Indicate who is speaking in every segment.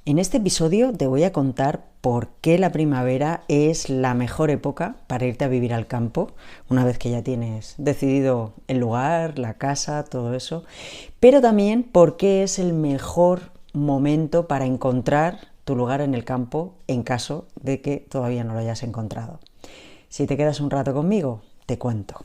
Speaker 1: En este episodio te voy a contar por qué la primavera es la mejor época para irte a vivir al campo, una vez que ya tienes decidido el lugar, la casa, todo eso, pero también por qué es el mejor momento para encontrar tu lugar en el campo en caso de que todavía no lo hayas encontrado. Si te quedas un rato conmigo, te cuento.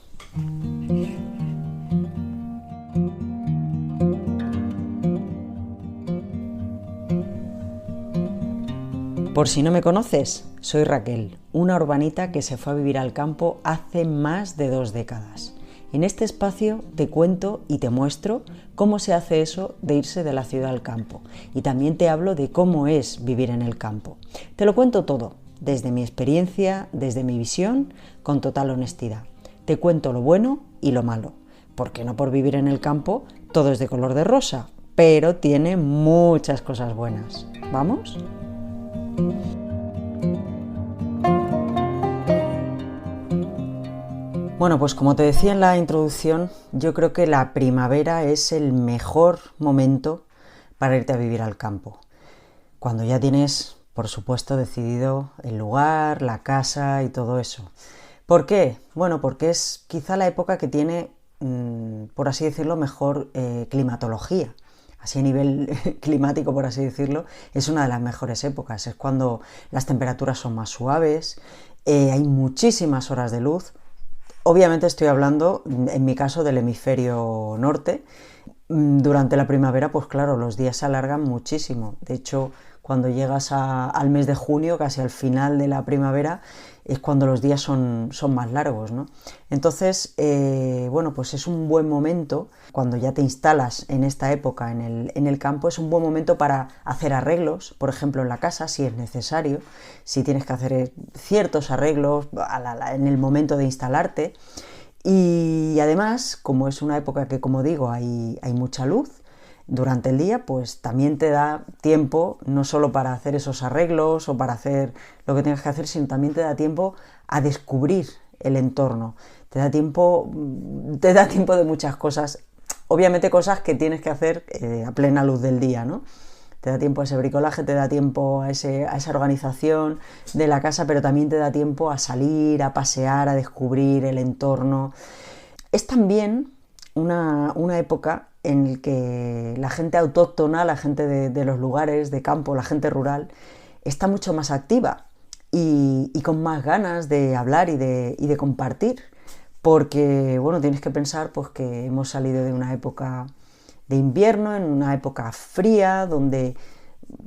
Speaker 1: Por si no me conoces, soy Raquel, una urbanita que se fue a vivir al campo hace más de 2 décadas. En este espacio te cuento y te muestro cómo se hace eso de irse de la ciudad al campo, y también te hablo de cómo es vivir en el campo. Te lo cuento todo, desde mi experiencia, desde mi visión, con total honestidad. Te cuento lo bueno y lo malo, porque no por vivir en el campo todo es de color de rosa, pero tiene muchas cosas buenas. ¿Vamos? Bueno, pues como te decía en la introducción, yo creo que la primavera es el mejor momento para irte a vivir al campo. Cuando ya tienes, por supuesto, decidido el lugar, la casa y todo eso. ¿Por qué? Bueno, porque es quizá la época que tiene, por así decirlo, mejor climatología. Así a nivel climático, por así decirlo, es una de las mejores épocas. Es cuando las temperaturas son más suaves, hay muchísimas horas de luz. Obviamente estoy hablando, en mi caso, del hemisferio norte. Durante la primavera, pues claro, los días se alargan muchísimo. De hecho, cuando llegas al mes de junio, casi al final de la primavera, es cuando los días son más largos, ¿no? Entonces, bueno, pues es un buen momento, cuando ya te instalas en esta época en el campo, es un buen momento para hacer arreglos, por ejemplo, en la casa, si es necesario, si tienes que hacer ciertos arreglos en el momento de instalarte. Y además, como es una época que, como digo, hay mucha luz durante el día, pues también te da tiempo no solo para hacer esos arreglos o para hacer lo que tengas que hacer, sino también te da tiempo a descubrir el entorno. Te da tiempo de muchas cosas, obviamente cosas que tienes que hacer a plena luz del día, ¿no? Te da tiempo a ese bricolaje, te da tiempo a esa organización de la casa, pero también te da tiempo a salir, a pasear, a descubrir el entorno. Es también una época en la que la gente autóctona, la gente de los lugares de campo, la gente rural, está mucho más activa y con más ganas de hablar y de compartir, porque bueno, tienes que pensar pues, que hemos salido de una época de invierno, en una época fría, donde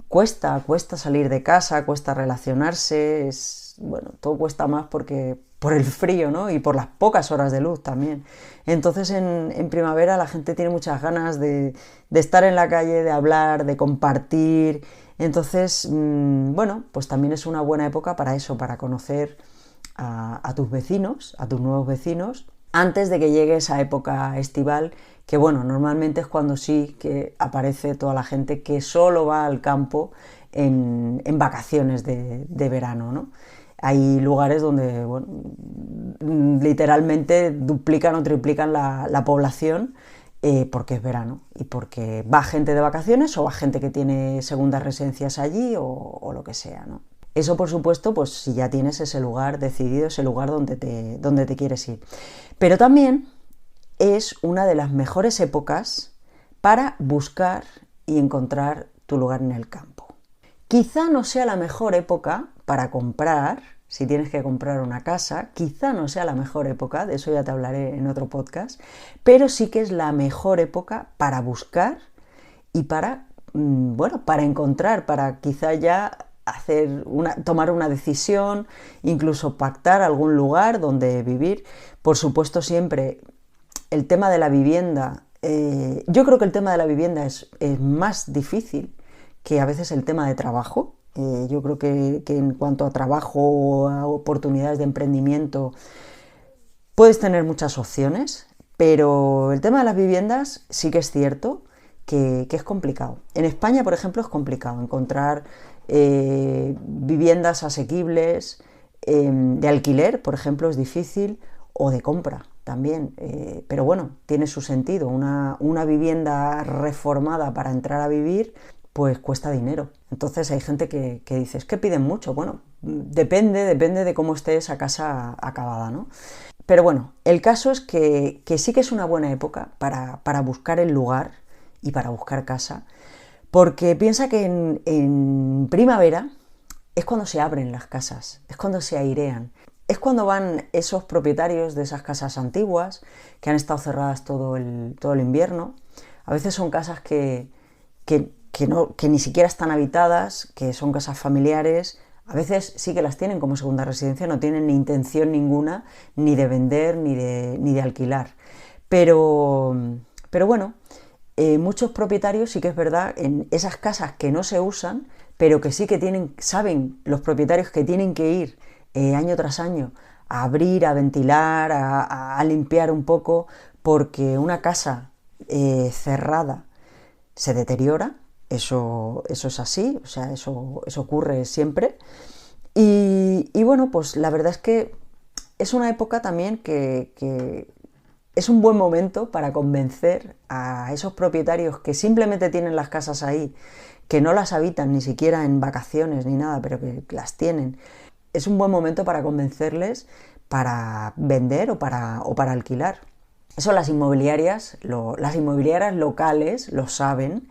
Speaker 1: cuesta salir de casa, cuesta relacionarse, bueno, todo cuesta más por el frío, ¿no? Y por las pocas horas de luz también. Entonces en primavera la gente tiene muchas ganas de estar en la calle, de hablar, de compartir. Entonces, bueno, pues también es una buena época para eso, para conocer a tus vecinos, a tus nuevos vecinos, antes de que llegue esa época estival, que bueno, normalmente es cuando sí que aparece toda la gente que solo va al campo en vacaciones de verano, ¿no? Hay lugares donde, bueno, literalmente duplican o triplican la población porque es verano y porque va gente de vacaciones o va gente que tiene segundas residencias allí o lo que sea, ¿no? Eso, por supuesto, pues si ya tienes ese lugar decidido, ese lugar donde te quieres ir. Pero también es una de las mejores épocas para buscar y encontrar tu lugar en el campo. Quizá no sea la mejor época para comprar, si tienes que comprar una casa, quizá no sea la mejor época, de eso ya te hablaré en otro podcast, pero sí que es la mejor época para buscar y para encontrar, para quizá ya tomar una decisión, incluso pactar algún lugar donde vivir. Por supuesto, siempre el tema de la vivienda, yo creo que el tema de la vivienda es más difícil que a veces el tema de trabajo. Yo creo que en cuanto a trabajo o a oportunidades de emprendimiento puedes tener muchas opciones, pero el tema de las viviendas sí que es cierto que es complicado. En España, por ejemplo, es complicado encontrar viviendas asequibles, de alquiler, por ejemplo, es difícil, o de compra también, pero bueno, tiene su sentido. Una vivienda reformada para entrar a vivir, pues cuesta dinero. Entonces hay gente que dice, es que piden mucho. Bueno, depende de cómo esté esa casa acabada, ¿no? Pero bueno, el caso es que sí que es una buena época para buscar el lugar y para buscar casa, porque piensa que en primavera es cuando se abren las casas, es cuando se airean, es cuando van esos propietarios de esas casas antiguas que han estado cerradas todo el invierno. A veces son casas que ni siquiera están habitadas, que son casas familiares. A veces sí que las tienen como segunda residencia, no tienen ni intención ninguna ni de vender ni de alquilar. Pero bueno, muchos propietarios sí que es verdad, en esas casas que no se usan, pero que sí que saben los propietarios que tienen que ir año tras año a abrir, a ventilar, a limpiar un poco, porque una casa cerrada se deteriora. Eso es así, o sea, eso ocurre siempre. Y bueno, pues la verdad es que es una época también que es un buen momento para convencer a esos propietarios que simplemente tienen las casas ahí, que no las habitan ni siquiera en vacaciones ni nada, pero que las tienen. Es un buen momento para convencerles para vender o para alquilar. Eso las inmobiliarias locales lo saben,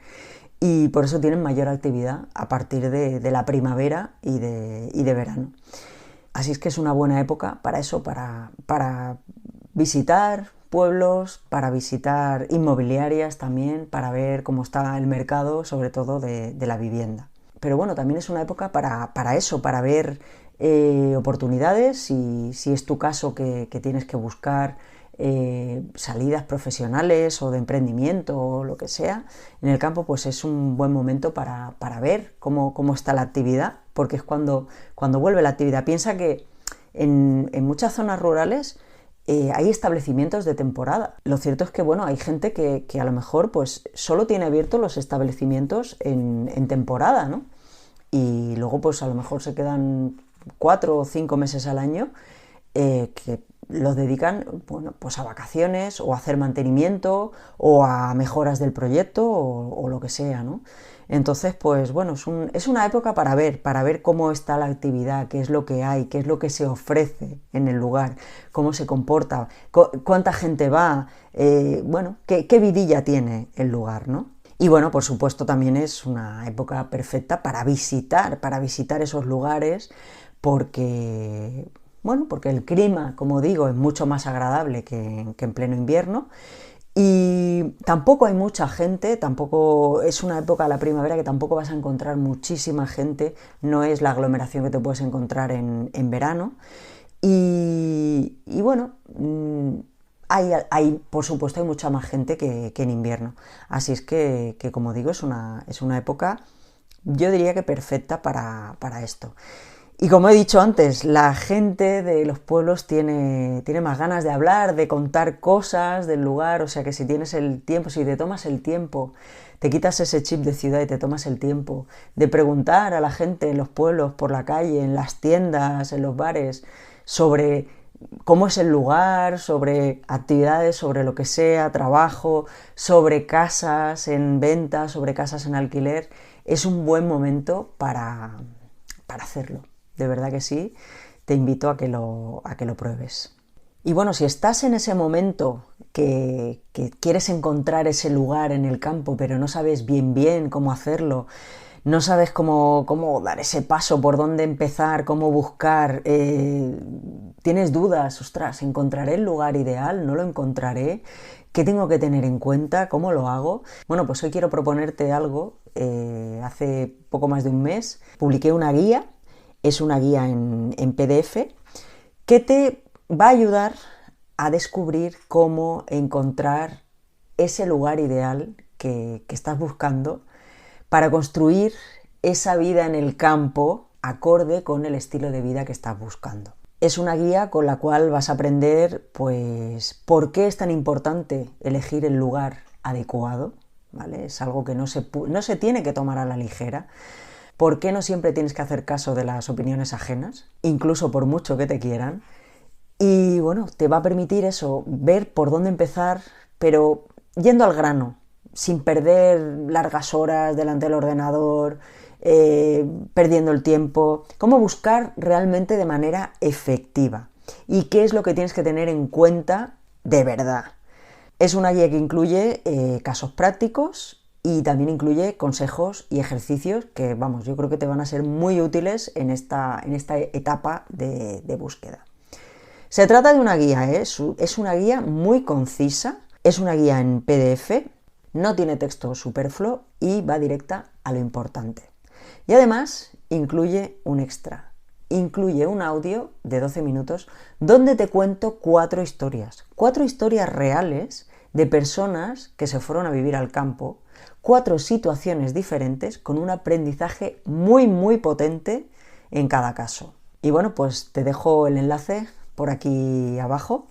Speaker 1: y por eso tienen mayor actividad a partir de la primavera y de verano. Así es que es una buena época para eso, para visitar pueblos, para visitar inmobiliarias también, para ver cómo está el mercado, sobre todo de la vivienda. Pero bueno, también es una época para eso, para ver oportunidades, si es tu caso que tienes que buscar salidas profesionales o de emprendimiento o lo que sea en el campo, pues es un buen momento para ver cómo está la actividad, porque es cuando vuelve la actividad. Piensa que en muchas zonas rurales hay establecimientos de temporada. Lo cierto es que bueno, hay gente que a lo mejor pues solo tiene abiertos los establecimientos en temporada, ¿no? Y luego pues a lo mejor se quedan 4 o 5 meses al año que los dedican, bueno, pues a vacaciones o a hacer mantenimiento o a mejoras del proyecto o lo que sea, ¿no? Entonces, pues bueno, es una época para ver cómo está la actividad, qué es lo que hay, qué es lo que se ofrece en el lugar, cómo se comporta, cuánta gente va, bueno, qué vidilla tiene el lugar, ¿no? Y bueno, por supuesto también es una época perfecta para visitar esos lugares, porque el clima, como digo, es mucho más agradable que en pleno invierno, y tampoco hay mucha gente, tampoco es una época, la primavera, que tampoco vas a encontrar muchísima gente, no es la aglomeración que te puedes encontrar en verano, y bueno, por supuesto hay mucha más gente que en invierno, así es que como digo, es una época, yo diría que perfecta para esto. Y como he dicho antes, la gente de los pueblos tiene más ganas de hablar, de contar cosas del lugar, o sea que si tienes el tiempo, si te tomas el tiempo, te quitas ese chip de ciudad y te tomas el tiempo de preguntar a la gente en los pueblos, por la calle, en las tiendas, en los bares, sobre cómo es el lugar, sobre actividades, sobre lo que sea, trabajo, sobre casas en venta, sobre casas en alquiler, es un buen momento para hacerlo. De verdad que sí, te invito a que lo pruebes. Y bueno, si estás en ese momento que quieres encontrar ese lugar en el campo, pero no sabes bien cómo hacerlo, no sabes cómo dar ese paso, por dónde empezar, cómo buscar, tienes dudas, ostras, ¿encontraré el lugar ideal? ¿No lo encontraré? ¿Qué tengo que tener en cuenta? ¿Cómo lo hago? Bueno, pues hoy quiero proponerte algo. Hace poco más de un mes publiqué una guía. Es una guía en PDF que te va a ayudar a descubrir cómo encontrar ese lugar ideal que estás buscando para construir esa vida en el campo acorde con el estilo de vida que estás buscando. Es una guía con la cual vas a aprender, pues, por qué es tan importante elegir el lugar adecuado, ¿vale? Es algo que no se tiene que tomar a la ligera. ¿Por qué no siempre tienes que hacer caso de las opiniones ajenas, incluso por mucho que te quieran? Y bueno, te va a permitir eso, ver por dónde empezar, pero yendo al grano, sin perder largas horas delante del ordenador, perdiendo el tiempo, cómo buscar realmente de manera efectiva y qué es lo que tienes que tener en cuenta de verdad. Es una guía que incluye casos prácticos y también incluye consejos y ejercicios que, vamos, yo creo que te van a ser muy útiles en esta etapa de búsqueda. Se trata de una guía, es una guía muy concisa, es una guía en PDF, no tiene texto superfluo y va directa a lo importante. Y además incluye un extra, incluye un audio de 12 minutos donde te cuento 4 historias reales de personas que se fueron a vivir al campo, 4 situaciones diferentes con un aprendizaje muy muy potente en cada caso. Y bueno, pues te dejo el enlace por aquí abajo.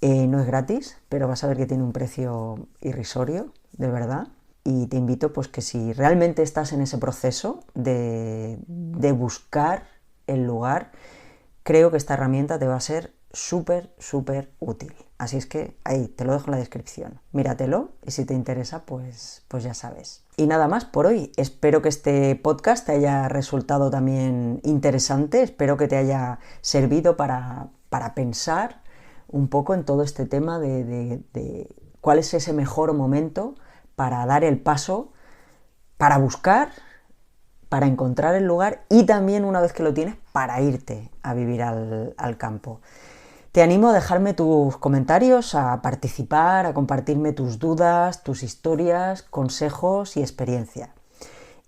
Speaker 1: No es gratis, pero vas a ver que tiene un precio irrisorio, de verdad. Y te invito pues que si realmente estás en ese proceso de buscar el lugar, creo que esta herramienta te va a ser súper útil. Así es que ahí te lo dejo en la descripción. Míratelo y si te interesa, pues ya sabes. Y nada más por hoy. Espero que este podcast te haya resultado también interesante. Espero que te haya servido para pensar un poco en todo este tema de cuál es ese mejor momento para dar el paso, para buscar, para encontrar el lugar y también, una vez que lo tienes, para irte a vivir al campo. Te animo a dejarme tus comentarios, a participar, a compartirme tus dudas, tus historias, consejos y experiencia.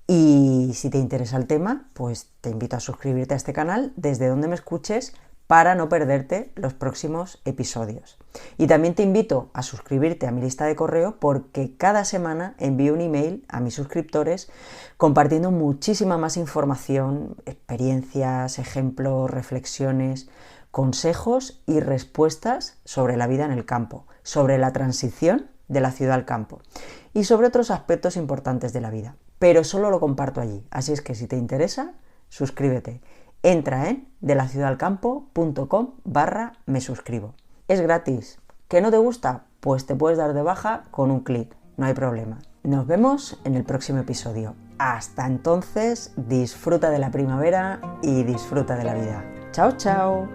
Speaker 1: Y si te interesa el tema, pues te invito a suscribirte a este canal desde donde me escuches para no perderte los próximos episodios. Y también te invito a suscribirte a mi lista de correo porque cada semana envío un email a mis suscriptores compartiendo muchísima más información, experiencias, ejemplos, reflexiones, consejos y respuestas sobre la vida en el campo, sobre la transición de la ciudad al campo y sobre otros aspectos importantes de la vida. Pero solo lo comparto allí, así es que si te interesa, suscríbete. Entra en delaciudadalcampo.com/me suscribo. Es gratis. ¿Que no te gusta? Pues te puedes dar de baja con un clic, no hay problema. Nos vemos en el próximo episodio. Hasta entonces, disfruta de la primavera y disfruta de la vida. ¡Chao, chao!